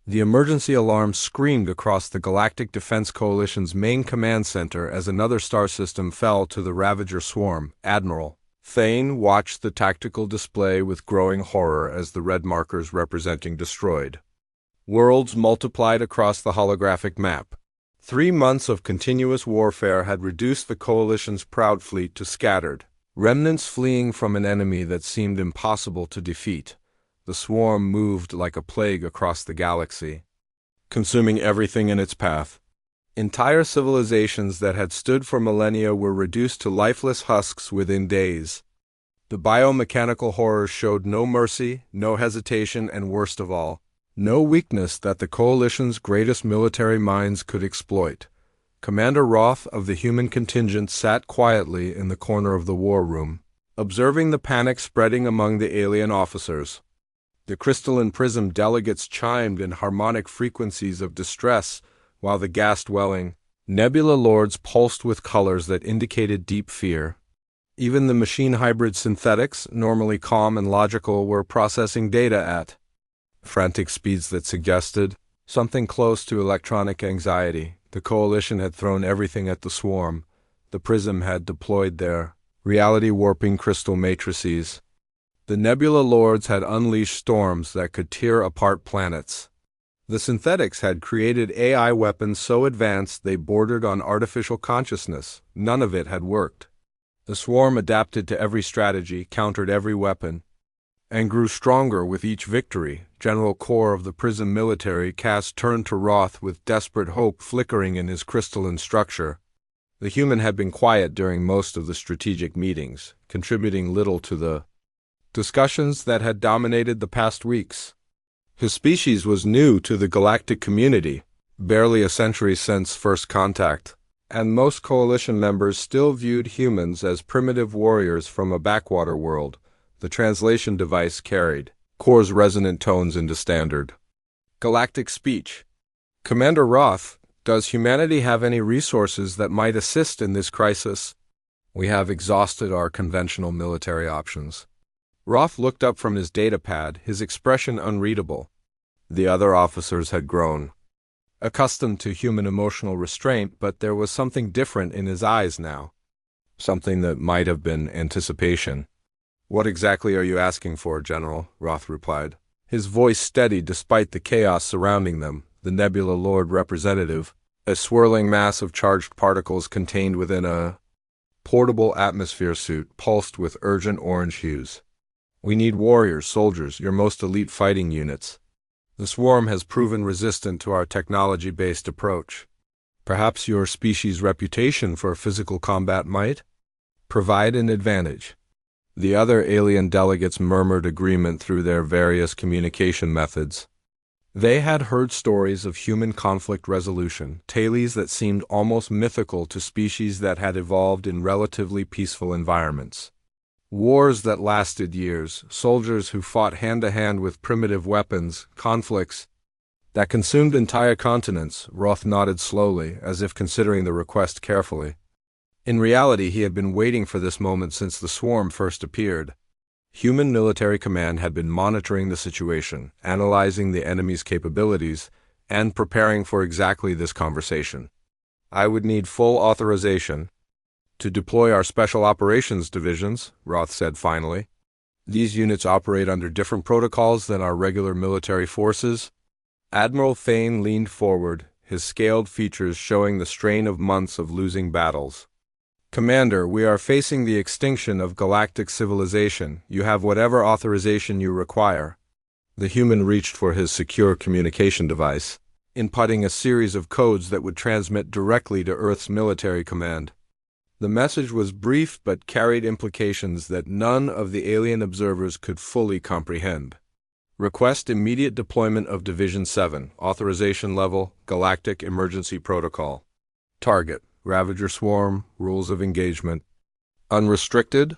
The emergency alarm screamed across the Galactic Defense Coalition's main command center as another star system fell to the Ravager swarm. Admiral Thane watched the tactical display with growing horror as the red markers representing destroyed worlds multiplied across the holographic map. 3 months of continuous warfare had reduced the Coalition's proud fleet to scattered remnants fleeing from an enemy that seemed impossible to defeat. The swarm moved like a plague across the galaxy, consuming everything in its path. Entire civilizations that had stood for millennia were reduced to lifeless husks within days. The biomechanical horrors showed no mercy, no hesitation, and worst of all, no weakness that the Coalition's greatest military minds could exploit. Commander Roth of the human contingent sat quietly in the corner of the war room, observing the panic spreading among the alien officers. The crystalline prism delegates chimed in harmonic frequencies of distress, while the gas-dwelling nebula lords pulsed with colors that indicated deep fear. Even the machine hybrid synthetics, normally calm and logical, were processing data at frantic speeds that suggested something close to electronic anxiety. The Coalition had thrown everything at the swarm. The prism had deployed their reality-warping crystal matrices. The Nebula Lords had unleashed storms that could tear apart planets. The synthetics had created AI weapons so advanced they bordered on artificial consciousness. None of it had worked. The swarm adapted to every strategy, countered every weapon, and grew stronger with each victory. General Core of the Prism military cast turned to Roth with desperate hope flickering in his crystalline structure. The human had been quiet during most of the strategic meetings, contributing little to the discussions that had dominated the past weeks. His species was new to the galactic community, barely a century since first contact, and most Coalition members still viewed humans as primitive warriors from a backwater world. The translation device carried Core's resonant tones into standard galactic speech. Commander Roth, does humanity have any resources that might assist in this crisis? We have exhausted our conventional military options. Roth looked up from his datapad, his expression unreadable. The other officers had grown accustomed to human emotional restraint, but there was something different in his eyes now. Something that might have been anticipation. What exactly are you asking for, General? Roth replied. His voice steady despite the chaos surrounding them. The Nebula Lord representative, a swirling mass of charged particles contained within a portable atmosphere suit, pulsed with urgent orange hues. We need warriors, soldiers, your most elite fighting units. The swarm has proven resistant to our technology-based approach. Perhaps your species' reputation for physical combat might provide an advantage. The other alien delegates murmured agreement through their various communication methods. They had heard stories of human conflict resolution, tales that seemed almost mythical to species that had evolved in relatively peaceful environments. Wars that lasted years, soldiers who fought hand-to-hand with primitive weapons, conflicts that consumed entire continents. Roth nodded slowly, as if considering the request carefully. In reality, he had been waiting for this moment since the swarm first appeared. Human military command had been monitoring the situation, analyzing the enemy's capabilities, and preparing for exactly this conversation. I would need full authorization to deploy our Special Operations Divisions, Roth said finally. These units operate under different protocols than our regular military forces. Admiral Thane leaned forward, his scaled features showing the strain of months of losing battles. Commander, we are facing the extinction of galactic civilization. You have whatever authorization you require. The human reached for his secure communication device, inputting a series of codes that would transmit directly to Earth's military command. The message was brief but carried implications that none of the alien observers could fully comprehend. Request immediate deployment of Division 7, authorization level, Galactic Emergency Protocol. Target, Ravager Swarm, rules of engagement. Unrestricted?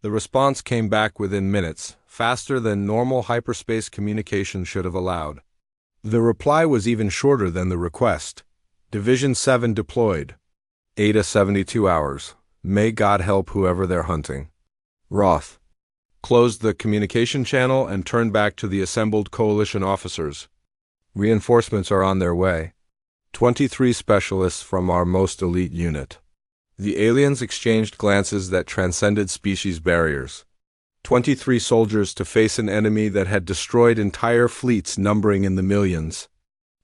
The response came back within minutes, faster than normal hyperspace communication should have allowed. The reply was even shorter than the request. Division 7 deployed. 8 to 72 hours. May God help whoever they're hunting. Roth closed the communication channel and turned back to the assembled Coalition officers. Reinforcements are on their way. 23 specialists from our most elite unit. The aliens exchanged glances that transcended species barriers. 23 soldiers to face an enemy that had destroyed entire fleets numbering in the millions.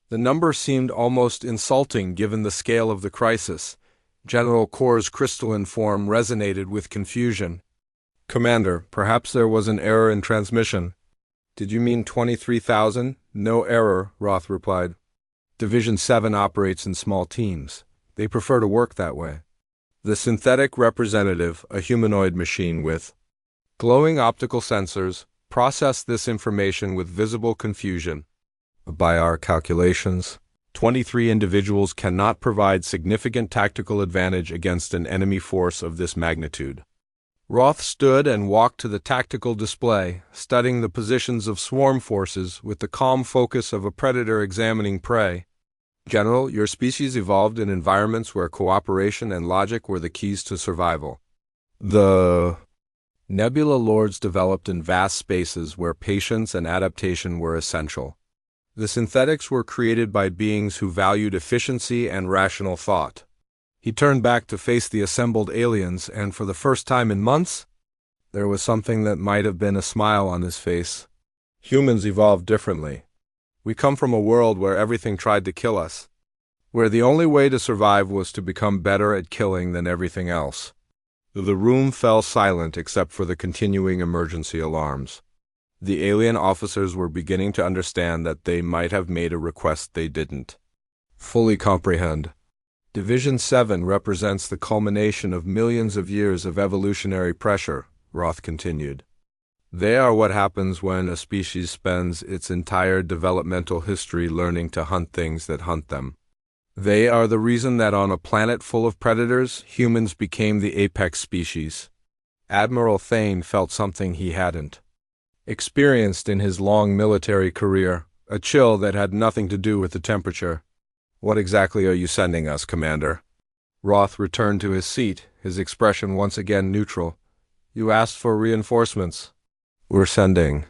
The number seemed almost insulting given the scale of the crisis. General Kor's crystalline form resonated with confusion. Commander, perhaps there was an error in transmission. Did you mean 23,000? No error, Roth replied. Division 7 operates in small teams. They prefer to work that way. The synthetic representative, a humanoid machine with glowing optical sensors, processed this information with visible confusion. By our calculations, 23 individuals cannot provide significant tactical advantage against an enemy force of this magnitude. Roth stood and walked to the tactical display, studying the positions of swarm forces with the calm focus of a predator examining prey. General, your species evolved in environments where cooperation and logic were the keys to survival. The Nebula Lords developed in vast spaces where patience and adaptation were essential. The synthetics were created by beings who valued efficiency and rational thought. He turned back to face the assembled aliens, and for the first time in months, there was something that might have been a smile on his face. Humans evolved differently. We come from a world where everything tried to kill us, where the only way to survive was to become better at killing than everything else. The room fell silent except for the continuing emergency alarms. The alien officers were beginning to understand that they might have made a request they didn't fully comprehend. Division 7 represents the culmination of millions of years of evolutionary pressure, Roth continued. They are what happens when a species spends its entire developmental history learning to hunt things that hunt them. They are the reason that on a planet full of predators, humans became the apex species. Admiral Thane felt something he hadn't experienced in his long military career, a chill that had nothing to do with the temperature. What exactly are you sending us, Commander? Roth returned to his seat, his expression once again neutral. You asked for reinforcements. We're sending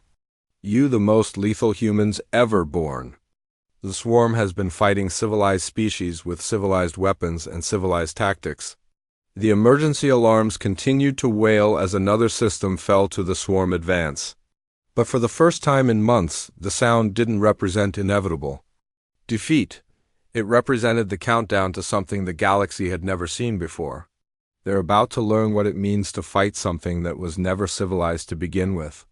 you the most lethal humans ever born. The swarm has been fighting civilized species with civilized weapons and civilized tactics. The emergency alarms continued to wail as another system fell to the swarm advance. But for the first time in months, the sound didn't represent inevitable defeat. It represented the countdown to something the galaxy had never seen before. They're about to learn what it means to fight something that was never civilized to begin with.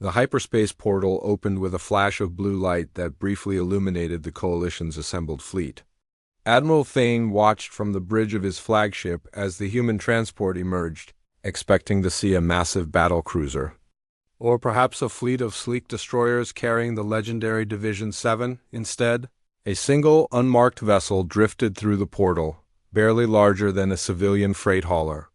The hyperspace portal opened with a flash of blue light that briefly illuminated the Coalition's assembled fleet. Admiral Thane watched from the bridge of his flagship as the human transport emerged, expecting to see a massive battle cruiser. Or perhaps a fleet of sleek destroyers carrying the legendary Division 7 instead. A single, unmarked vessel drifted through the portal, barely larger than a civilian freight hauler.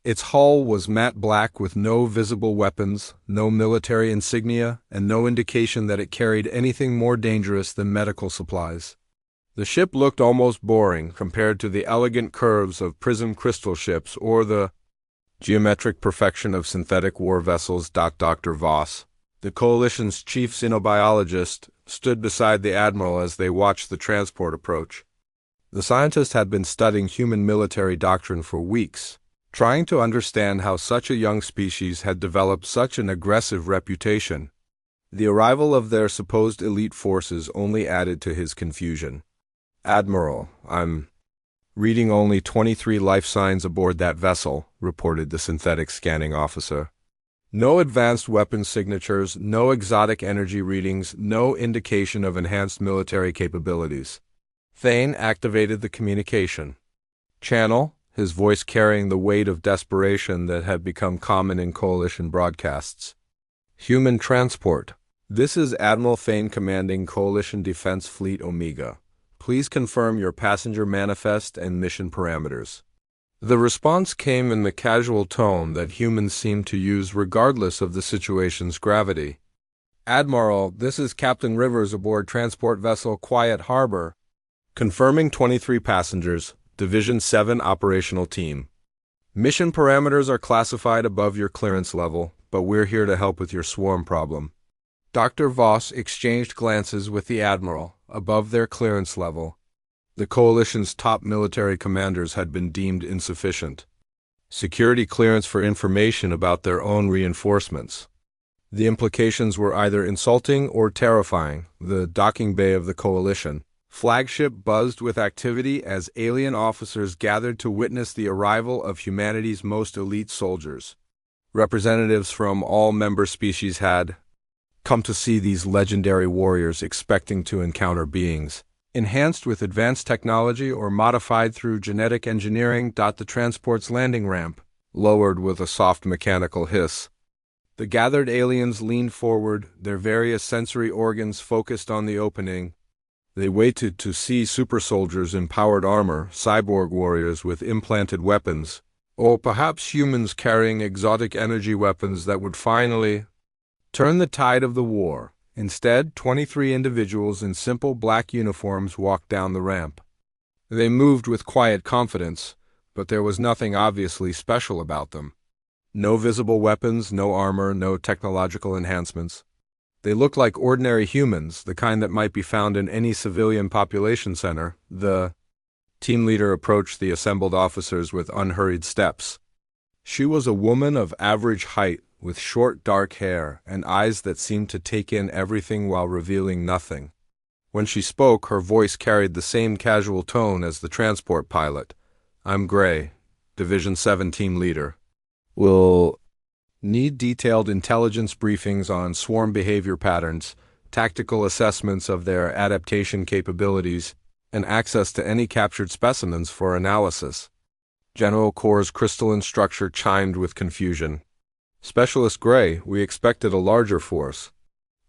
Its hull was matte black with no visible weapons, no military insignia, and no indication that it carried anything more dangerous than medical supplies. The ship looked almost boring compared to the elegant curves of prism crystal ships or the geometric perfection of synthetic war vessels. Dr. Voss, the Coalition's chief xenobiologist, stood beside the Admiral as they watched the transport approach. The scientist had been studying human military doctrine for weeks, trying to understand how such a young species had developed such an aggressive reputation. The arrival of their supposed elite forces only added to his confusion. Admiral, I'm reading only 23 life signs aboard that vessel, reported the synthetic scanning officer. No advanced weapon signatures, no exotic energy readings, no indication of enhanced military capabilities. Thane activated the communication channel, his voice carrying the weight of desperation that had become common in Coalition broadcasts. Human transport. This is Admiral Thane commanding Coalition Defense Fleet Omega. Please confirm your passenger manifest and mission parameters. The response came in the casual tone that humans seem to use regardless of the situation's gravity. Admiral, this is Captain Rivers aboard transport vessel Quiet Harbor. Confirming 23 passengers, Division 7 operational team. Mission parameters are classified above your clearance level, but we're here to help with your swarm problem. Dr. Voss exchanged glances with the Admiral, above their clearance level. The Coalition's top military commanders had been deemed insufficient. Security clearance for information about their own reinforcements. The implications were either insulting or terrifying. The docking bay of the Coalition flagship buzzed with activity as alien officers gathered to witness the arrival of humanity's most elite soldiers. Representatives from all member species had come to see these legendary warriors, expecting to encounter beings enhanced with advanced technology or modified through genetic engineering. The transport's landing ramp lowered with a soft mechanical hiss. The gathered aliens leaned forward, their various sensory organs focused on the opening. They waited to see super soldiers in powered armor, cyborg warriors with implanted weapons, or perhaps humans carrying exotic energy weapons that would finally turn the tide of the war. Instead, 23 individuals in simple black uniforms walked down the ramp. They moved with quiet confidence, but there was nothing obviously special about them. No visible weapons, no armor, no technological enhancements. They looked like ordinary humans, the kind that might be found in any civilian population center. The team leader approached the assembled officers with unhurried steps. She was a woman of average height, with short dark hair and eyes that seemed to take in everything while revealing nothing. When she spoke, her voice carried the same casual tone as the transport pilot. "I'm Gray, Division 7 team leader. We'll need detailed intelligence briefings on swarm behavior patterns, tactical assessments of their adaptation capabilities, and access to any captured specimens for analysis." General Core's crystalline structure chimed with confusion. "Specialist Gray, we expected a larger force.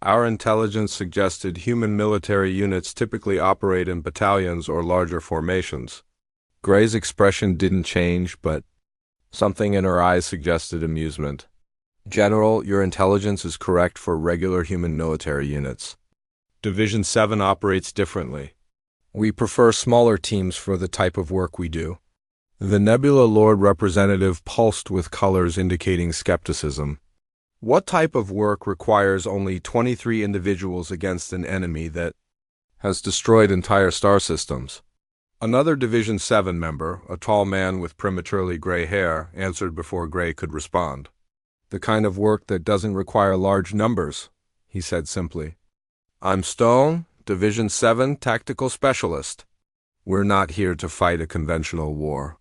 Our intelligence suggested human military units typically operate in battalions or larger formations." Gray's expression didn't change, but something in her eyes suggested amusement. "General, your intelligence is correct for regular human military units. Division 7 operates differently. We prefer smaller teams for the type of work we do." The Nebula Lord representative pulsed with colors indicating skepticism. What type of work requires only 23 individuals against an enemy that has destroyed entire star systems? Another Division 7 member, a tall man with prematurely gray hair, answered before Gray could respond. "The kind of work that doesn't require large numbers," he said simply. "I'm Stone, Division 7 Tactical Specialist. We're not here to fight a conventional war."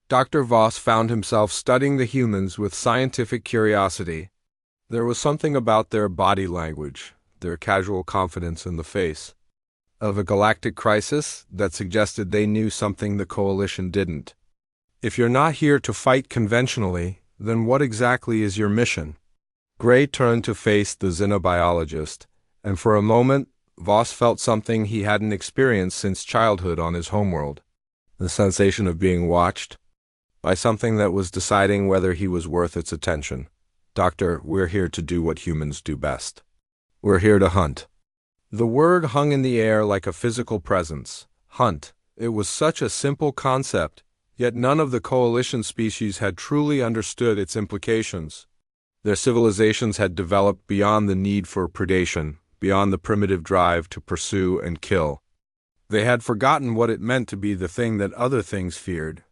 Dr. Voss found himself studying the humans with scientific curiosity. There was something about their body language, their casual confidence in the face of a galactic crisis that suggested they knew something the Coalition didn't. "If you're not here to fight conventionally, then what exactly is your mission?" Gray turned to face the xenobiologist, and for a moment Voss felt something he hadn't experienced since childhood on his homeworld. The sensation of being watched by something that was deciding whether he was worth its attention. "Doctor, we're here to do what humans do best. We're here to hunt." The word hung in the air like a physical presence. Hunt. It was such a simple concept, yet none of the Coalition species had truly understood its implications. Their civilizations had developed beyond the need for predation, beyond the primitive drive to pursue and kill. They had forgotten what it meant to be the thing that other things feared.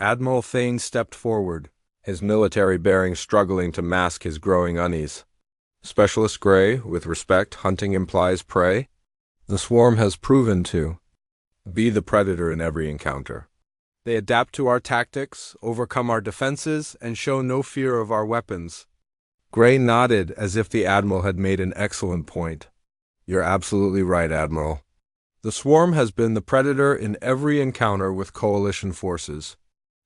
Admiral Thane stepped forward, his military bearings struggling to mask his growing unease. "Specialist Gray, with respect, hunting implies prey. The swarm has proven to be the predator in every encounter. They adapt to our tactics, overcome our defenses, and show no fear of our weapons." Gray nodded as if the Admiral had made an excellent point. "You're absolutely right, Admiral. The swarm has been the predator in every encounter with Coalition forces.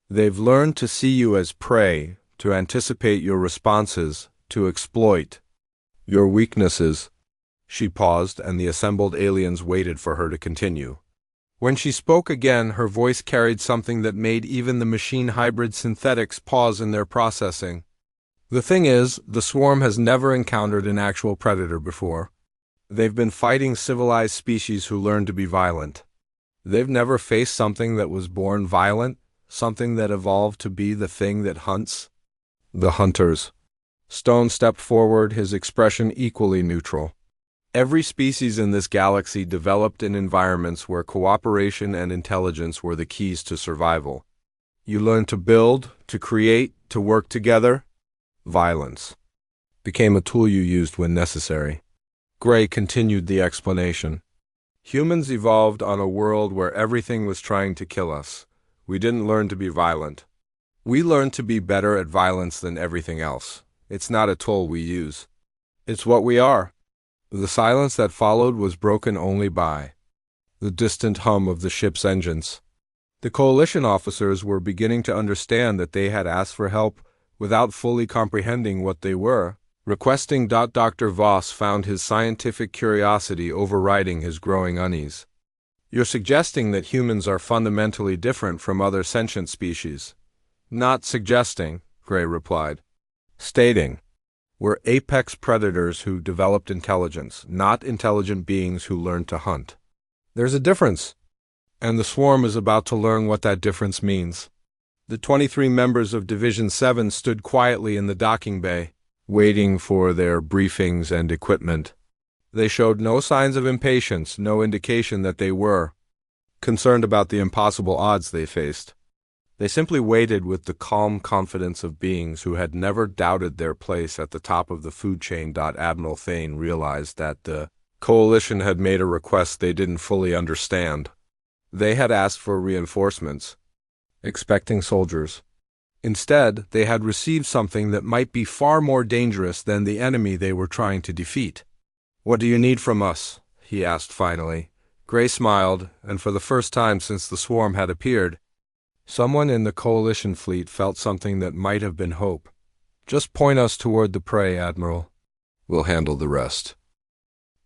They've learned to see you as prey, to anticipate your responses, to exploit your weaknesses." She paused, and the assembled aliens waited for her to continue. When she spoke again, her voice carried something that made even the machine hybrid synthetics pause in their processing. "The thing is, the swarm has never encountered an actual predator before. They've been fighting civilized species who learned to be violent. They've never faced something that was born violent, something that evolved to be the thing that hunts." "The hunters," Stone stepped forward, his expression equally neutral. Every species in this galaxy developed in environments where cooperation and intelligence were the keys to survival. You learn to build, to create, to work together. Violence became a tool you used when necessary. Gray continued the explanation. Humans evolved on a world where everything was trying to kill us. We didn't learn to be violent. We learned to be better at violence than everything else. It's not a tool we use. It's what we are. The silence that followed was broken only by the distant hum of the ship's engines. The Coalition officers were beginning to understand that they had asked for help without fully comprehending what they were requesting. Dr. Voss found his scientific curiosity overriding his growing unease. You're suggesting that humans are fundamentally different from other sentient species. Not suggesting, Gray replied. Stating. We're apex predators who developed intelligence, not intelligent beings who learned to hunt. There's a difference, and the swarm is about to learn what that difference means. The 23 members of Division 7 stood quietly in the docking bay, waiting for their briefings and equipment. They showed no signs of impatience, no indication that they were concerned about the impossible odds they faced. They simply waited with the calm confidence of beings who had never doubted their place at the top of the food chain. Admiral Thane realized that the Coalition had made a request they didn't fully understand. They had asked for reinforcements, expecting soldiers. Instead, they had received something that might be far more dangerous than the enemy they were trying to defeat. What do you need from us? He asked finally. Gray smiled, and for the first time since the swarm had appeared, someone in the Coalition fleet felt something that might have been hope. Just point us toward the prey, Admiral. We'll handle the rest.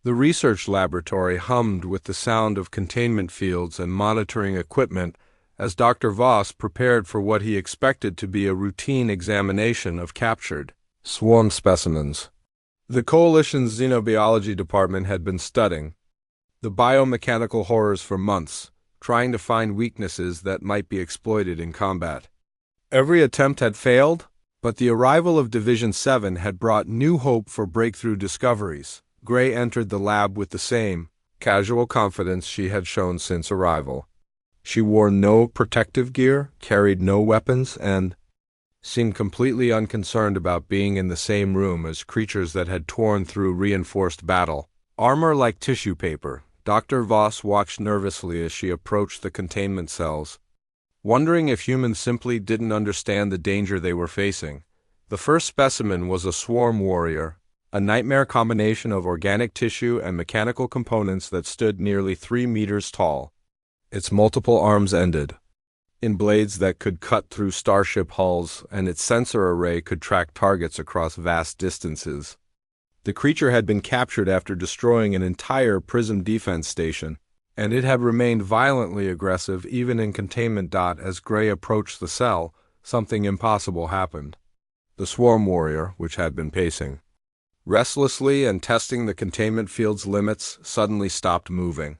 The research laboratory hummed with the sound of containment fields and monitoring equipment as Dr. Voss prepared for what he expected to be a routine examination of captured swarm specimens. The Coalition's xenobiology department had been studying the biomechanical horrors for months, trying to find weaknesses that might be exploited in combat. Every attempt had failed, but the arrival of Division 7 had brought new hope for breakthrough discoveries. Gray entered the lab with the same casual confidence she had shown since arrival. She wore no protective gear, carried no weapons, and seemed completely unconcerned about being in the same room as creatures that had torn through reinforced battle. Armor like tissue paper. Dr. Voss watched nervously as she approached the containment cells, wondering if humans simply didn't understand the danger they were facing. The first specimen was a swarm warrior, a nightmare combination of organic tissue and mechanical components that stood nearly 3 meters tall. Its multiple arms ended in blades that could cut through starship hulls, and its sensor array could track targets across vast distances. The creature had been captured after destroying an entire Prism defense station, and it had remained violently aggressive even in containment. As Gray approached the cell, something impossible happened. The swarm warrior, which had been pacing restlessly and testing the containment field's limits, suddenly stopped moving.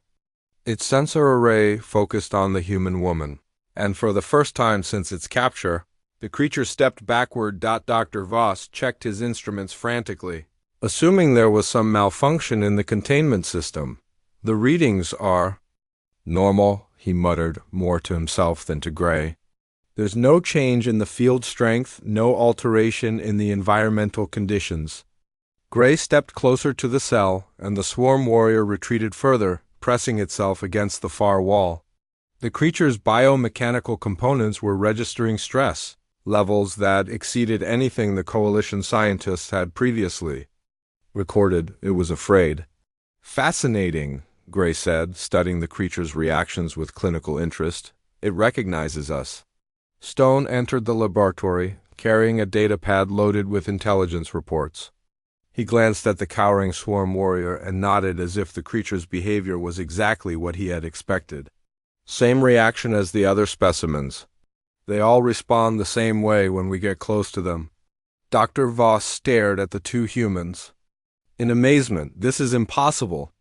Its sensor array focused on the human woman, and for the first time since its capture, the creature stepped backward. Dr. Voss checked his instruments frantically, assuming there was some malfunction in the containment system. The readings are normal, he muttered, more to himself than to Gray. There's no change in the field strength, no alteration in the environmental conditions. Gray stepped closer to the cell, and the swarm warrior retreated further, pressing itself against the far wall. The creature's biomechanical components were registering stress levels that exceeded anything the Coalition scientists had previously recorded. It was afraid. Fascinating, Gray said, studying the creature's reactions with clinical interest. It recognizes us. Stone entered the laboratory, carrying a datapad loaded with intelligence reports. He glanced at the cowering swarm warrior and nodded as if the creature's behavior was exactly what he had expected. Same reaction as the other specimens. They all respond the same way when we get close to them. Dr. Voss stared at the two humans in amazement. This is impossible.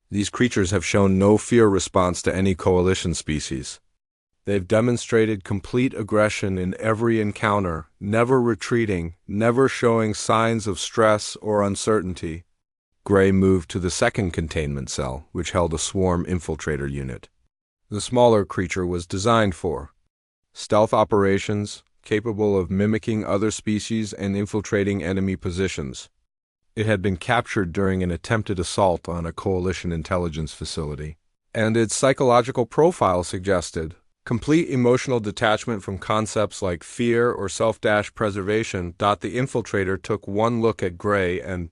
These creatures have shown no fear response to any Coalition species. They've demonstrated complete aggression in every encounter, never retreating, never showing signs of stress or uncertainty. Gray moved to the second containment cell, which held a swarm infiltrator unit. The smaller creature was designed for stealth operations, capable of mimicking other species and infiltrating enemy positions. It had been captured during an attempted assault on a Coalition intelligence facility, and its psychological profile suggested complete emotional detachment from concepts like fear or self-preservation. The infiltrator took one look at Gray and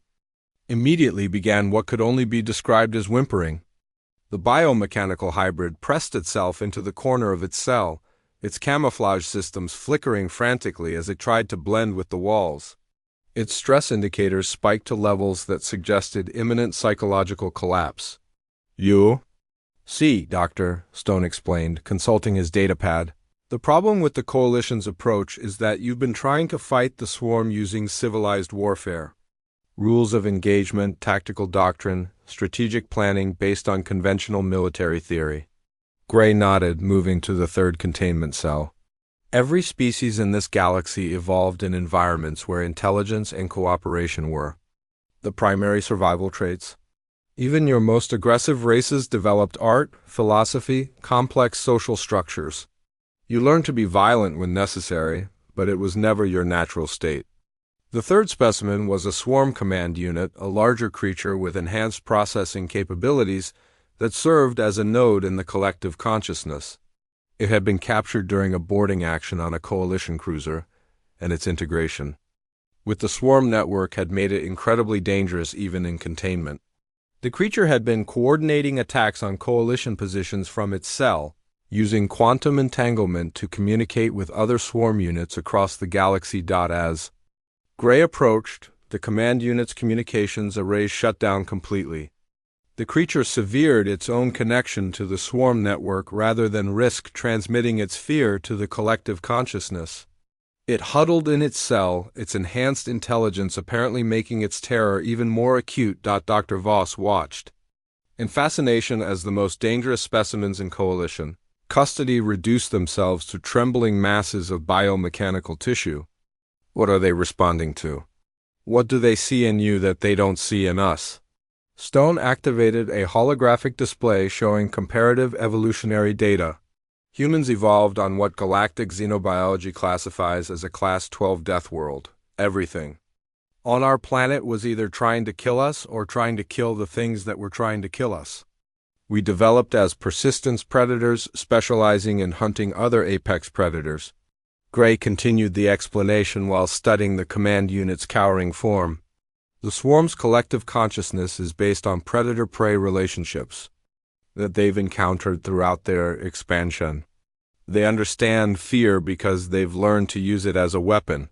immediately began what could only be described as whimpering. The biomechanical hybrid pressed itself into the corner of its cell, its camouflage systems flickering frantically as it tried to blend with the walls. Its stress indicators spiked to levels that suggested imminent psychological collapse. "You?" "See, Doctor," Stone explained, consulting his datapad. "The problem with the Coalition's approach is that you've been trying to fight the swarm using civilized warfare. Rules of engagement, tactical doctrine, strategic planning based on conventional military theory." Gray nodded, moving to the third containment cell. Every species in this galaxy evolved in environments where intelligence and cooperation were the primary survival traits. Even your most aggressive races developed art, philosophy, complex social structures. You learned to be violent when necessary, but it was never your natural state. The third specimen was a swarm command unit, a larger creature with enhanced processing capabilities that served as a node in the collective consciousness. It had been captured during a boarding action on a Coalition cruiser, and its integration with the swarm network had made it incredibly dangerous even in containment. The creature had been coordinating attacks on Coalition positions from its cell, using quantum entanglement to communicate with other swarm units across the galaxy. As Gray approached, the command unit's communications arrays shut down completely. The creature severed its own connection to the swarm network rather than risk transmitting its fear to the collective consciousness. It huddled in its cell, its enhanced intelligence apparently making its terror even more acute. Dr. Voss watched in fascination as the most dangerous specimens in Coalition custody reduced themselves to trembling masses of biomechanical tissue. What are they responding to? What do they see in you that they don't see in us? Stone activated a holographic display showing comparative evolutionary data. Humans evolved on what galactic xenobiology classifies as a Class 12 deathworld, everything on our planet was either trying to kill us or trying to kill the things that were trying to kill us. We developed as persistence predators, specializing in hunting other apex predators. Gray continued the explanation while studying the command unit's cowering form. The swarm's collective consciousness is based on predator-prey relationships that they've encountered throughout their expansion. They understand fear because they've learned to use it as a weapon.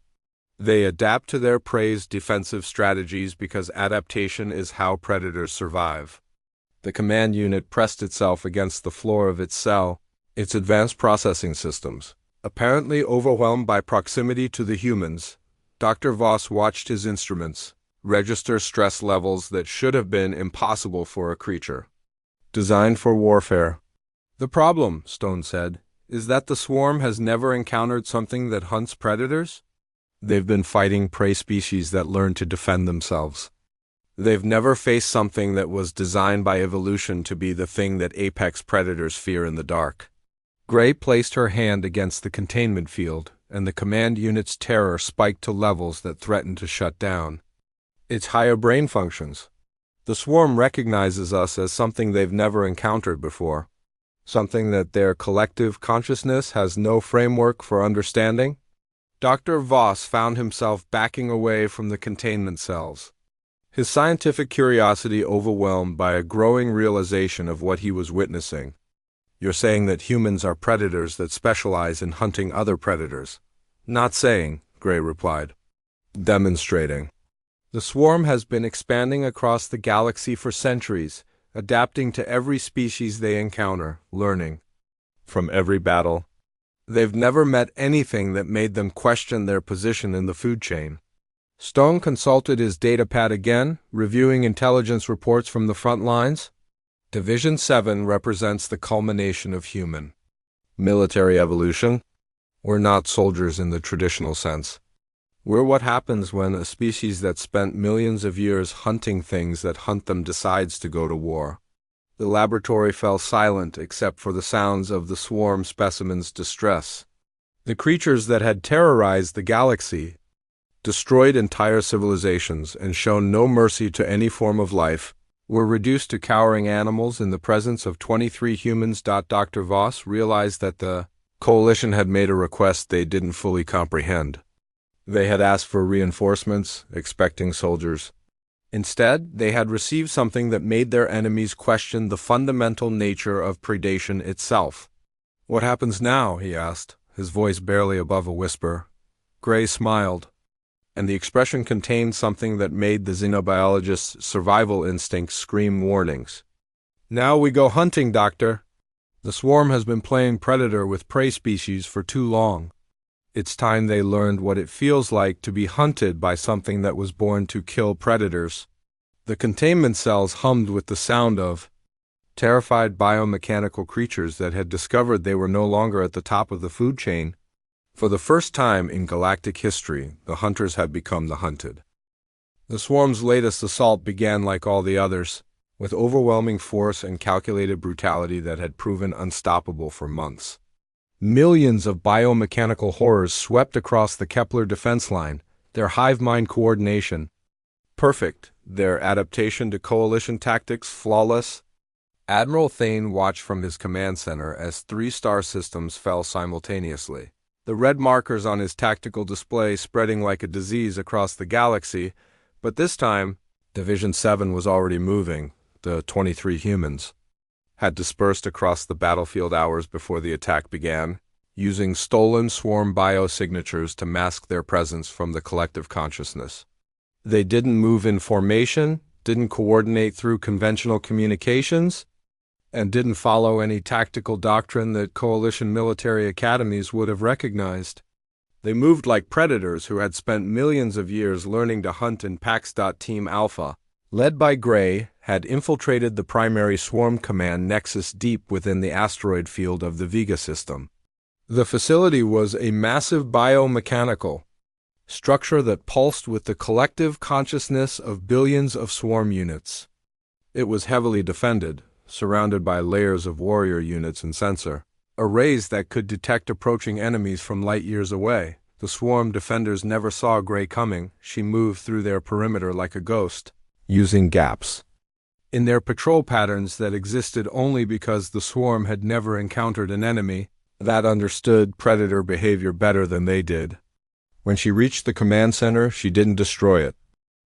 They adapt to their prey's defensive strategies because adaptation is how predators survive. The command unit pressed itself against the floor of its cell, its advanced processing systems apparently overwhelmed by proximity to the humans. Dr. Voss watched his instruments register stress levels that should have been impossible for a creature designed for warfare. "The problem," Stone said, "is that the swarm has never encountered something that hunts predators. They've been fighting prey species that learn to defend themselves. They've never faced something that was designed by evolution to be the thing that apex predators fear in the dark." Gray placed her hand against the containment field, and the command unit's terror spiked to levels that threatened to shut down its higher brain functions. The swarm recognizes us as something they've never encountered before, something that their collective consciousness has no framework for understanding. Dr. Voss found himself backing away from the containment cells, his scientific curiosity overwhelmed by a growing realization of what he was witnessing. "You're saying that humans are predators that specialize in hunting other predators." "Not saying," Gray replied. "Demonstrating. The swarm has been expanding across the galaxy for centuries, adapting to every species they encounter, learning from every battle. They've never met anything that made them question their position in the food chain." Stone consulted his datapad again, reviewing intelligence reports from the front lines. Division 7 represents the culmination of human Military evolution? We're not soldiers in the traditional sense. We're what happens when a species that spent millions of years hunting things that hunt them decides to go to war. The laboratory fell silent except for the sounds of the swarm specimen's distress. The creatures that had terrorized the galaxy, destroyed entire civilizations, and shown no mercy to any form of life, were reduced to cowering animals in the presence of 23 humans. Dr. Voss realized that the coalition had made a request they didn't fully comprehend. They had asked for reinforcements, expecting soldiers. Instead, they had received something that made their enemies question the fundamental nature of predation itself. "What happens now?" he asked, his voice barely above a whisper. Gray smiled, and the expression contained something that made the xenobiologist's survival instincts scream warnings. "Now we go hunting, Doctor. The swarm has been playing predator with prey species for too long. It's time they learned what it feels like to be hunted by something that was born to kill predators." The containment cells hummed with the sound of terrified biomechanical creatures that had discovered they were no longer at the top of the food chain. For the first time in galactic history, the hunters had become the hunted. The swarm's latest assault began like all the others, with overwhelming force and calculated brutality that had proven unstoppable for months. Millions of biomechanical horrors swept across the Kepler defense line, their hive mind coordination perfect, their adaptation to coalition tactics flawless. Admiral Thane watched from his command center as 3 star systems fell simultaneously. The red markers on his tactical display spreading like a disease across the galaxy, but this time, Division 7 was already moving. The 23 humans had dispersed across the battlefield hours before the attack began, using stolen swarm biosignatures to mask their presence from the collective consciousness. They didn't move in formation, didn't coordinate through conventional communications, and didn't follow any tactical doctrine that coalition military academies would have recognized. They moved like predators who had spent millions of years learning to hunt in packs. Team Alpha, led by Gray, had infiltrated the primary swarm command nexus deep within the asteroid field of the Vega system. The facility was a massive biomechanical structure that pulsed with the collective consciousness of billions of swarm units. It was heavily defended, surrounded by layers of warrior units and sensor arrays that could detect approaching enemies from light years away. The swarm defenders never saw Gray coming. She moved through their perimeter like a ghost, using gaps in their patrol patterns that existed only because the swarm had never encountered an enemy that understood predator behavior better than they did. When she reached the command center, she didn't destroy it.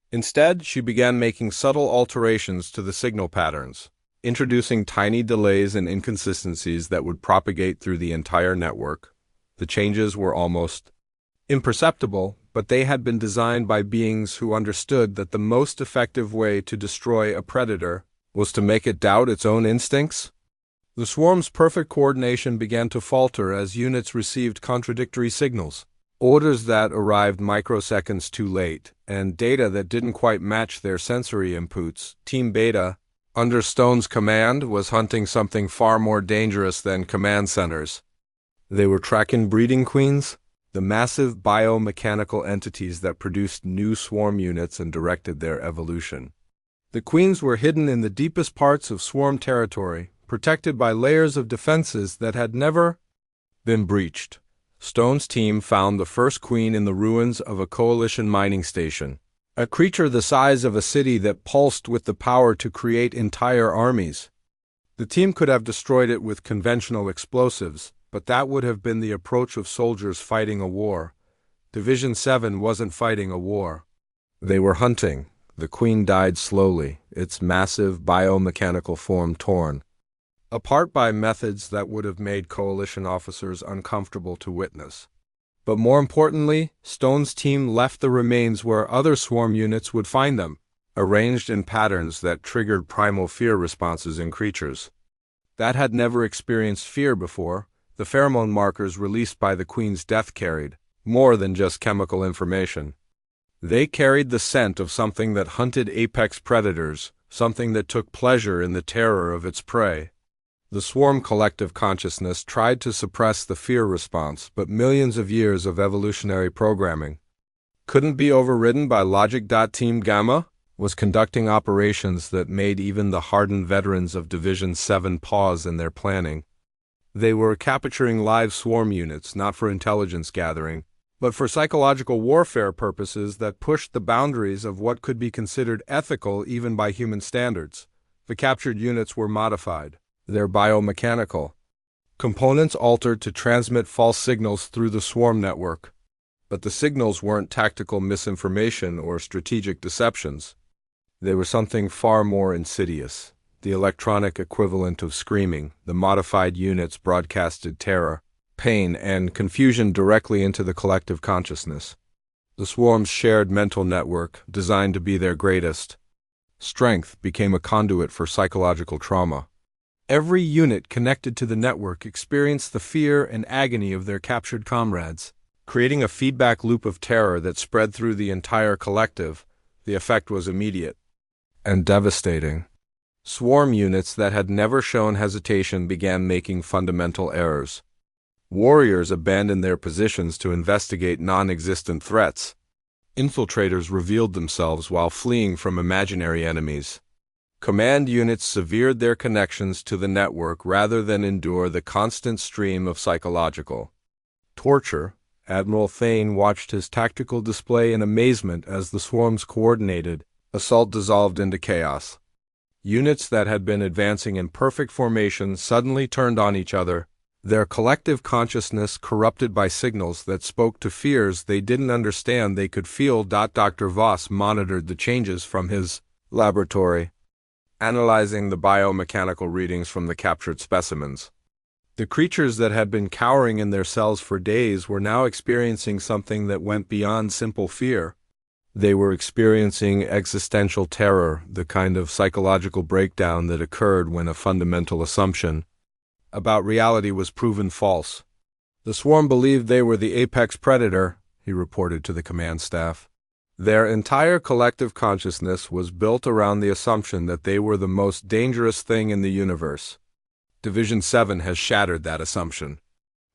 Instead, she began making subtle alterations to the signal patterns, introducing tiny delays and inconsistencies that would propagate through the entire network. The changes were almost imperceptible, but they had been designed by beings who understood that the most effective way to destroy a predator was to make it doubt its own instincts. The swarm's perfect coordination began to falter as units received contradictory signals, orders that arrived microseconds too late, and data that didn't quite match their sensory inputs. Team Beta, under Stone's command, was hunting something far more dangerous than command centers. They were tracking breeding queens, the massive biomechanical entities that produced new swarm units and directed their evolution. The queens were hidden in the deepest parts of swarm territory, protected by layers of defenses that had never been breached. Stone's team found the first queen in the ruins of a coalition mining station, a creature the size of a city that pulsed with the power to create entire armies. The team could have destroyed it with conventional explosives, but that would have been the approach of soldiers fighting a war. Division 7 wasn't fighting a war. They were hunting. The queen died slowly, its massive biomechanical form torn apart by methods that would have made coalition officers uncomfortable to witness. But more importantly, Stone's team left the remains where other swarm units would find them, arranged in patterns that triggered primal fear responses in creatures that had never experienced fear before. The pheromone markers released by the queen's death carried more than just chemical information. They carried the scent of something that hunted apex predators, something that took pleasure in the terror of its prey. The swarm collective consciousness tried to suppress the fear response, but millions of years of evolutionary programming couldn't be overridden by logic. Team Gamma was conducting operations that made even the hardened veterans of Division 7 pause in their planning. They were capturing live swarm units not for intelligence gathering, but for psychological warfare purposes that pushed the boundaries of what could be considered ethical even by human standards. The captured units were modified, their biomechanical components altered to transmit false signals through the swarm network. But the signals weren't tactical misinformation or strategic deceptions. They were something far more insidious. The electronic equivalent of screaming, the modified units broadcasted terror, pain, and confusion directly into the collective consciousness. The swarm's shared mental network, designed to be their greatest strength, became a conduit for psychological trauma. Every unit connected to the network experienced the fear and agony of their captured comrades, creating a feedback loop of terror that spread through the entire collective. The effect was immediate and devastating. Swarm units that had never shown hesitation began making fundamental errors. Warriors abandoned their positions to investigate non-existent threats. Infiltrators revealed themselves while fleeing from imaginary enemies. Command units severed their connections to the network rather than endure the constant stream of psychological torture. Admiral Thane watched his tactical display in amazement as the swarm's coordinated assault dissolved into chaos. Units that had been advancing in perfect formation suddenly turned on each other, their collective consciousness corrupted by signals that spoke to fears they didn't understand they could feel. Dr. Voss monitored the changes from his laboratory, analyzing the biomechanical readings from the captured specimens. The creatures that had been cowering in their cells for days were now experiencing something that went beyond simple fear. They were experiencing existential terror, the kind of psychological breakdown that occurred when a fundamental assumption about reality was proven false. The swarm believed they were the apex predator, he reported to the command staff. Their entire collective consciousness was built around the assumption that they were the most dangerous thing in the universe. Division 7 has shattered that assumption.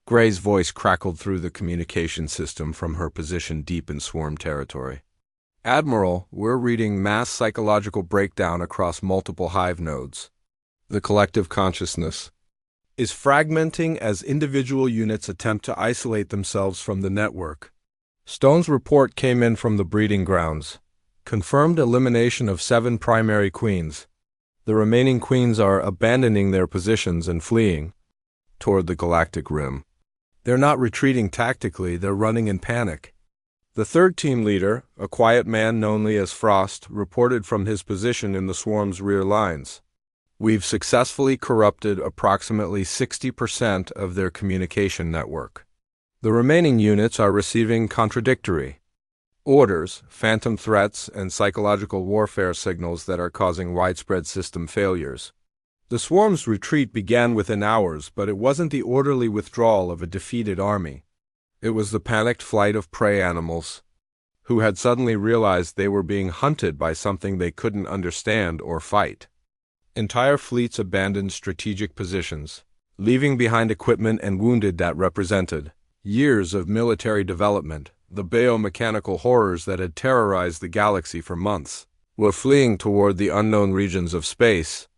Gray's voice crackled through the communication system from her position deep in swarm territory. Admiral, we're reading mass psychological breakdown across multiple hive nodes. The collective consciousness is fragmenting as individual units attempt to isolate themselves from the network. Stone's report came in from the breeding grounds. Confirmed elimination of 7 primary queens. The remaining queens are abandoning their positions and fleeing toward the galactic rim. They're not retreating tactically, they're running in panic. The third team leader, a quiet man known as Frost, reported from his position in the swarm's rear lines. We've successfully corrupted approximately 60% of their communication network. The remaining units are receiving contradictory orders, phantom threats, and psychological warfare signals that are causing widespread system failures. The swarm's retreat began within hours, but it wasn't the orderly withdrawal of a defeated army. It was the panicked flight of prey animals, who had suddenly realized they were being hunted by something they couldn't understand or fight. Entire fleets abandoned strategic positions, leaving behind equipment and wounded that represented years of military development. The biomechanical horrors that had terrorized the galaxy for months were fleeing toward the unknown regions of space.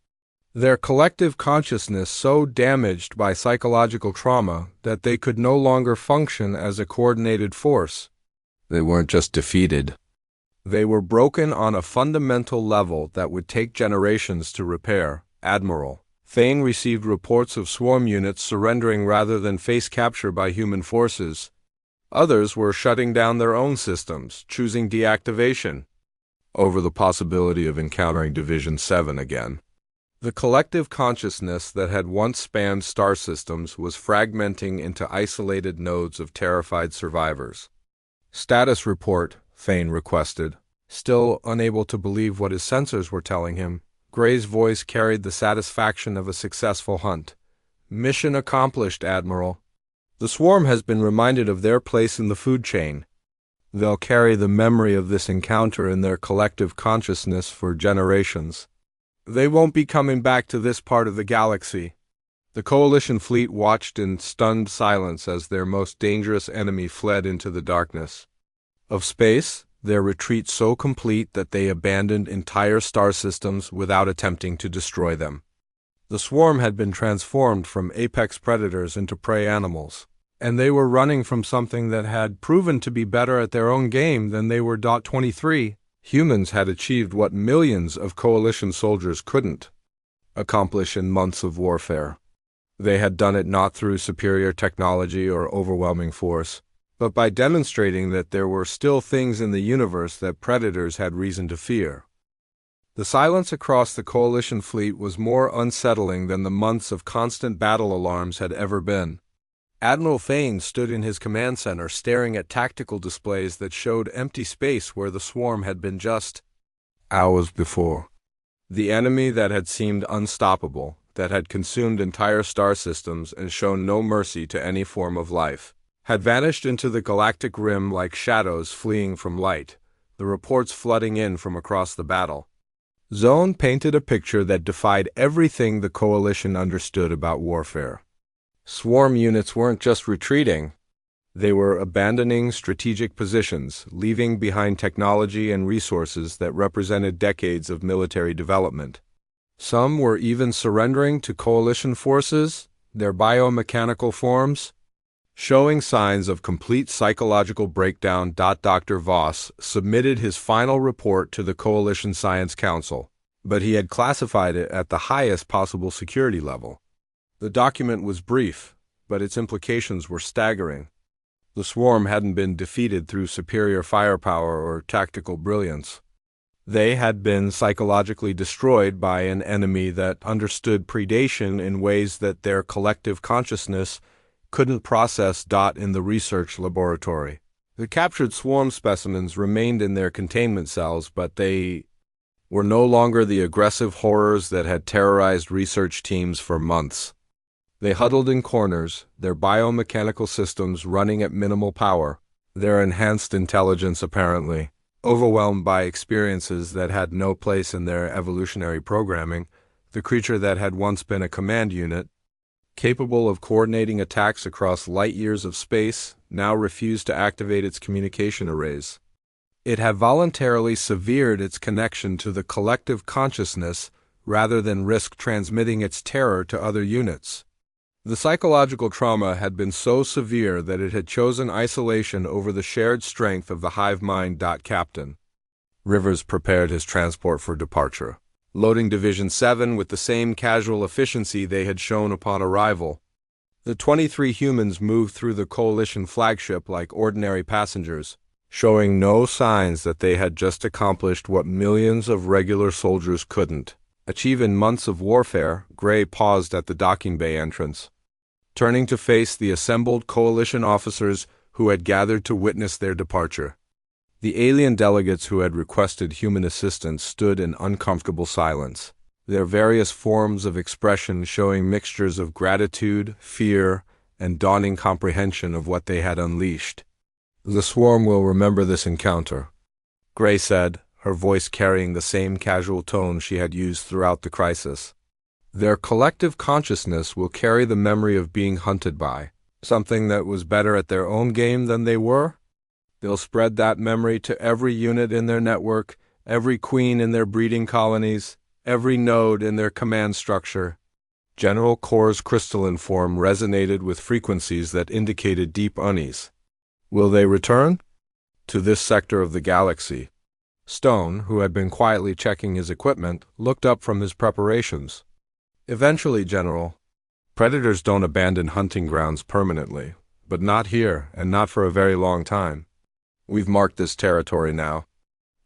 Their collective consciousness so damaged by psychological trauma that they could no longer function as a coordinated force. They weren't just defeated. They were broken on a fundamental level that would take generations to repair. Admiral Thane received reports of swarm units surrendering rather than face capture by human forces. Others were shutting down their own systems, choosing deactivation over the possibility of encountering Division 7 again. The collective consciousness that had once spanned star systems was fragmenting into isolated nodes of terrified survivors. Status report, Thane requested. Still unable to believe what his sensors were telling him, Gray's voice carried the satisfaction of a successful hunt. Mission accomplished, Admiral. The swarm has been reminded of their place in the food chain. They'll carry the memory of this encounter in their collective consciousness for generations. They won't be coming back to this part of the galaxy. The Coalition fleet watched in stunned silence as their most dangerous enemy fled into the darkness of space, their retreat so complete that they abandoned entire star systems without attempting to destroy them. The swarm had been transformed from apex predators into prey animals, and they were running from something that had proven to be better at their own game than they were. 23. Humans had achieved what millions of Coalition soldiers couldn't accomplish in months of warfare. They had done it not through superior technology or overwhelming force, but by demonstrating that there were still things in the universe that predators had reason to fear. The silence across the Coalition fleet was more unsettling than the months of constant battle alarms had ever been. Admiral Thane stood in his command center staring at tactical displays that showed empty space where the swarm had been just hours before. The enemy that had seemed unstoppable, that had consumed entire star systems and shown no mercy to any form of life, had vanished into the galactic rim like shadows fleeing from light, the reports flooding in from across the battle zone painted a picture that defied everything the Coalition understood about warfare. Swarm units weren't just retreating, they were abandoning strategic positions, leaving behind technology and resources that represented decades of military development. Some were even surrendering to Coalition forces, their biomechanical forms showing signs of complete psychological breakdown. Dr. Voss submitted his final report to the Coalition Science Council, but he had classified it at the highest possible security level. The document was brief, but its implications were staggering. The swarm hadn't been defeated through superior firepower or tactical brilliance. They had been psychologically destroyed by an enemy that understood predation in ways that their collective consciousness couldn't process. In the research laboratory, the captured swarm specimens remained in their containment cells, but they were no longer the aggressive horrors that had terrorized research teams for months. They huddled in corners, their biomechanical systems running at minimal power, their enhanced intelligence apparently overwhelmed by experiences that had no place in their evolutionary programming. The creature that had once been a command unit, capable of coordinating attacks across light years of space, now refused to activate its communication arrays. It had voluntarily severed its connection to the collective consciousness rather than risk transmitting its terror to other units. The psychological trauma had been so severe that it had chosen isolation over the shared strength of the hive mind. Captain Rivers prepared his transport for departure, loading Division 7 with the same casual efficiency they had shown upon arrival. The 23 humans moved through the Coalition flagship like ordinary passengers, showing no signs that they had just accomplished what millions of regular soldiers couldn't achieve in months of warfare. Gray paused at the docking bay entrance, turning to face the assembled Coalition officers who had gathered to witness their departure. The alien delegates who had requested human assistance stood in uncomfortable silence, their various forms of expression showing mixtures of gratitude, fear, and dawning comprehension of what they had unleashed. "The swarm will remember this encounter," Gray said, her voice carrying the same casual tone she had used throughout the crisis. "Their collective consciousness will carry the memory of being hunted by something that was better at their own game than they were. They'll spread that memory to every unit in their network, every queen in their breeding colonies, every node in their command structure." General Kor's crystalline form resonated with frequencies that indicated deep unease. "Will they return to this sector of the galaxy?" Stone, who had been quietly checking his equipment, looked up from his preparations. "Eventually, General. Predators don't abandon hunting grounds permanently, but not here and not for a very long time. We've marked this territory now.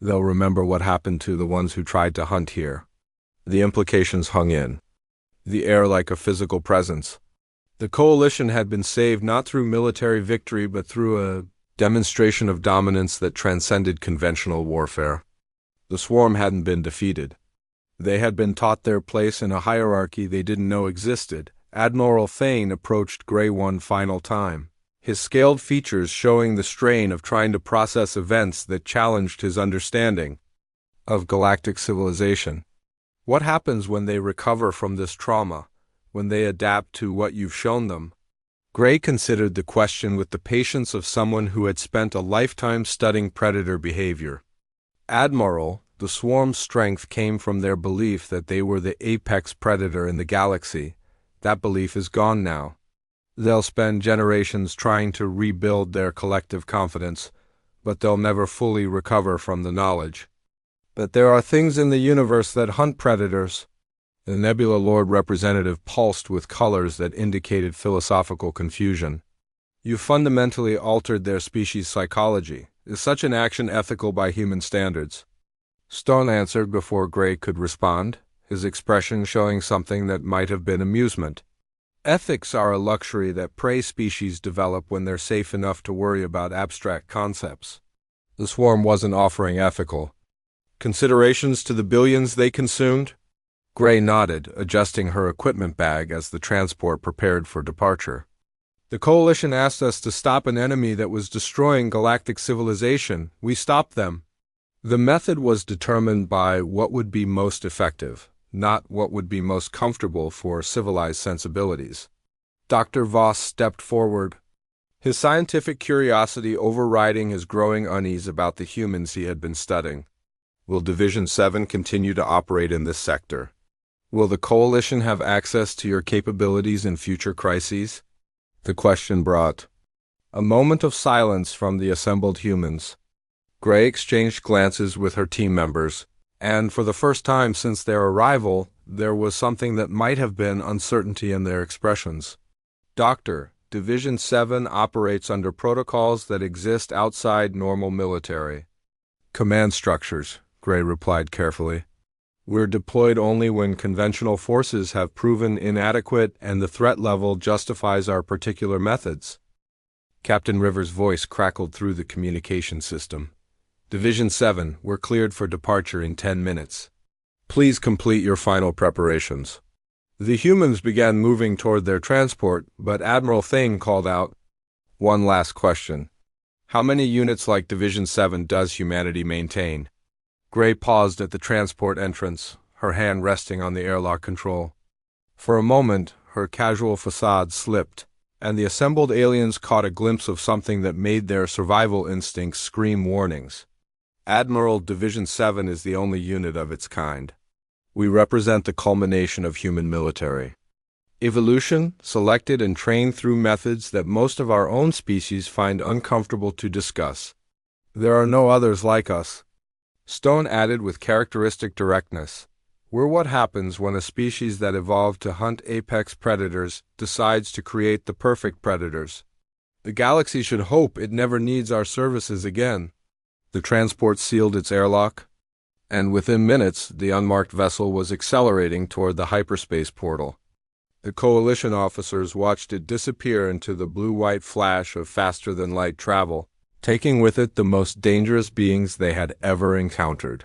They'll remember what happened to the ones who tried to hunt here." The implications hung in the air like a physical presence. The Coalition had been saved not through military victory but through a demonstration of dominance that transcended conventional warfare. The swarm hadn't been defeated. They had been taught their place in a hierarchy they didn't know existed. Admiral Thane approached Gray one final time, his scaled features showing the strain of trying to process events that challenged his understanding of galactic civilization. "What happens when they recover from this trauma?" when they adapt to what you've shown them? Gray considered the question with the patience of someone who had spent a lifetime studying predator behavior. Admiral, the swarm's strength came from their belief that they were the apex predator in the galaxy. That belief is gone now. They'll spend generations trying to rebuild their collective confidence, but they'll never fully recover from the knowledge. But there are things in the universe that hunt predators. The Nebula Lord representative pulsed with colors that indicated philosophical confusion. You fundamentally altered their species' psychology. Is such an action ethical by human standards? Stone answered before Gray could respond, his expression showing something that might have been amusement. Ethics are a luxury that prey species develop when they're safe enough to worry about abstract concepts. The swarm wasn't offering ethical considerations to the billions they consumed. Gray nodded, adjusting her equipment bag as the transport prepared for departure. The Coalition asked us to stop an enemy that was destroying galactic civilization. We stopped them. The method was determined by what would be most effective, not what would be most comfortable for civilized sensibilities. Dr. Voss stepped forward, his scientific curiosity overriding his growing unease about the humans he had been studying. Will Division 7 continue to operate in this sector? Will the Coalition have access to your capabilities in future crises? The question brought a moment of silence from the assembled humans. Gray exchanged glances with her team members, and for the first time since their arrival, there was something that might have been uncertainty in their expressions. Doctor, Division 7 operates under protocols that exist outside normal military command structures, Gray replied carefully. We're deployed only when conventional forces have proven inadequate and the threat level justifies our particular methods. Captain Rivers' voice crackled through the communication system. Division 7, we're cleared for departure in 10 minutes. Please complete your final preparations. The humans began moving toward their transport, but Admiral Thane called out, one last question. How many units like Division 7 does humanity maintain? Gray paused at the transport entrance, her hand resting on the airlock control. For a moment, her casual facade slipped, and the assembled aliens caught a glimpse of something that made their survival instincts scream warnings. Admiral, Division 7 is the only unit of its kind. We represent the culmination of human military evolution, selected and trained through methods that most of our own species find uncomfortable to discuss. There are no others like us. Stone added with characteristic directness, we're what happens when a species that evolved to hunt apex predators decides to create the perfect predators. The galaxy should hope it never needs our services again. The transport sealed its airlock, and within minutes the unmarked vessel was accelerating toward the hyperspace portal. The Coalition officers watched it disappear into the blue-white flash of faster-than-light travel, taking with it the most dangerous beings they had ever encountered.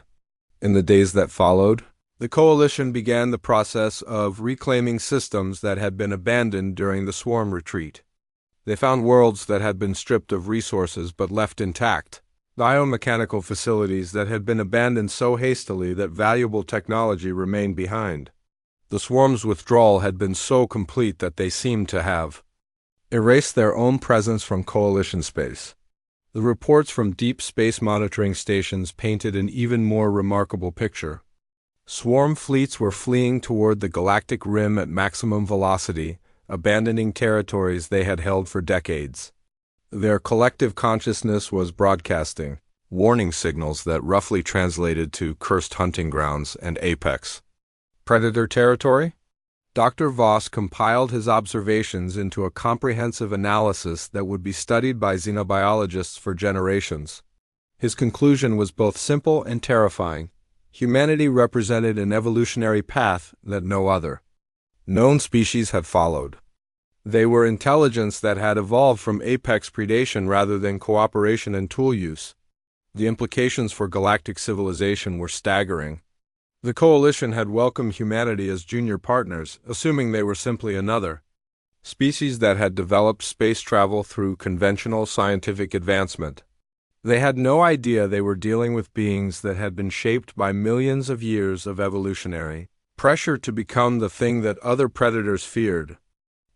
In the days that followed, the Coalition began the process of reclaiming systems that had been abandoned during the swarm retreat. They found worlds that had been stripped of resources but left intact, biomechanical facilities that had been abandoned so hastily that valuable technology remained behind. The swarm's withdrawal had been so complete that they seemed to have erased their own presence from Coalition space. The reports from deep space monitoring stations painted an even more remarkable picture. Swarm fleets were fleeing toward the galactic rim at maximum velocity, abandoning territories they had held for decades. Their collective consciousness was broadcasting warning signals that roughly translated to cursed hunting grounds and apex predator territory. Dr. Voss compiled his observations into a comprehensive analysis that would be studied by xenobiologists for generations. His conclusion was both simple and terrifying. Humanity represented an evolutionary path that no other known species had followed. They were intelligence that had evolved from apex predation rather than cooperation and tool use. The implications for galactic civilization were staggering. The Coalition had welcomed humanity as junior partners, assuming they were simply another species that had developed space travel through conventional scientific advancement. They had no idea they were dealing with beings that had been shaped by millions of years of evolutionary pressure to become the thing that other predators feared.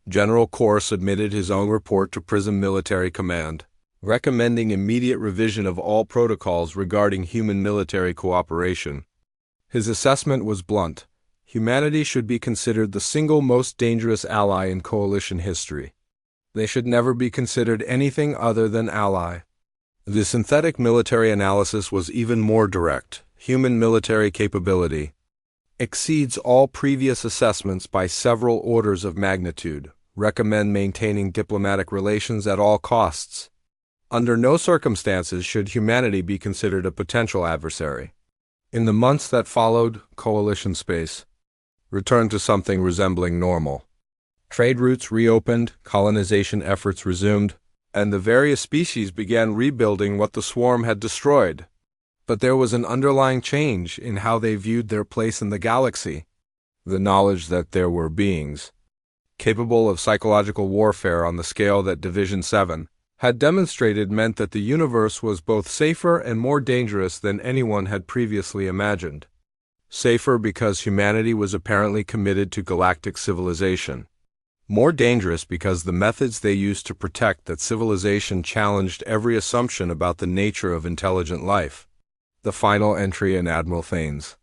General Corr submitted his own report to Prism Military Command, recommending immediate revision of all protocols regarding human military cooperation. His assessment was blunt. Humanity should be considered the single most dangerous ally in coalition history. They should never be considered anything other than ally. The synthetic military analysis was even more direct. Human military capability exceeds all previous assessments by several orders of magnitude. Recommend maintaining diplomatic relations at all costs. Under no circumstances should humanity be considered a potential adversary. In the months that followed, coalition space returned to something resembling normal. Trade routes reopened, colonization efforts resumed, and the various species began rebuilding what the swarm had destroyed. But there was an underlying change in how they viewed their place in the galaxy. The knowledge that there were beings capable of psychological warfare on the scale that Division 7 had demonstrated meant that the universe was both safer and more dangerous than anyone had previously imagined. Safer because humanity was apparently committed to galactic civilization. More dangerous because the methods they used to protect that civilization challenged every assumption about the nature of intelligent life. The final entry in Admiral Thane's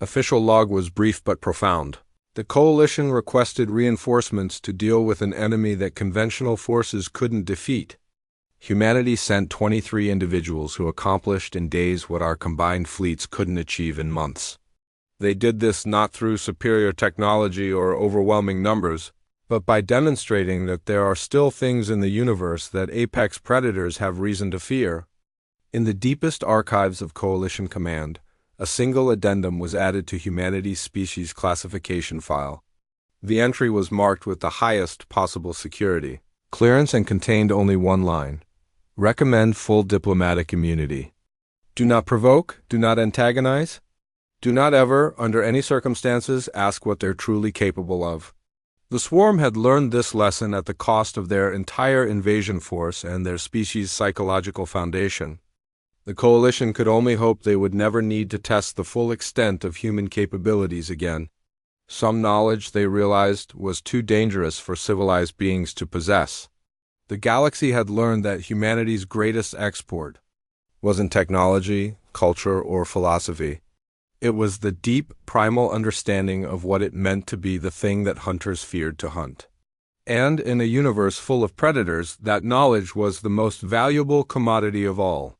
official log was brief but profound. The coalition requested reinforcements to deal with an enemy that conventional forces couldn't defeat. Humanity sent 23 individuals who accomplished in days what our combined fleets couldn't achieve in months. They did this not through superior technology or overwhelming numbers, but by demonstrating that there are still things in the universe that apex predators have reason to fear. In the deepest archives of Coalition Command, a single addendum was added to humanity's species classification file. The entry was marked with the highest possible security clearance and contained only one line. Recommend full diplomatic immunity. Do not provoke, do not antagonize. Do not ever, under any circumstances, ask what they're truly capable of. The swarm had learned this lesson at the cost of their entire invasion force and their species' psychological foundation. The coalition could only hope they would never need to test the full extent of human capabilities again. Some knowledge, they realized, was too dangerous for civilized beings to possess. The galaxy had learned that humanity's greatest export wasn't technology, culture, or philosophy. It was the deep, primal understanding of what it meant to be the thing that hunters feared to hunt. And in a universe full of predators, that knowledge was the most valuable commodity of all.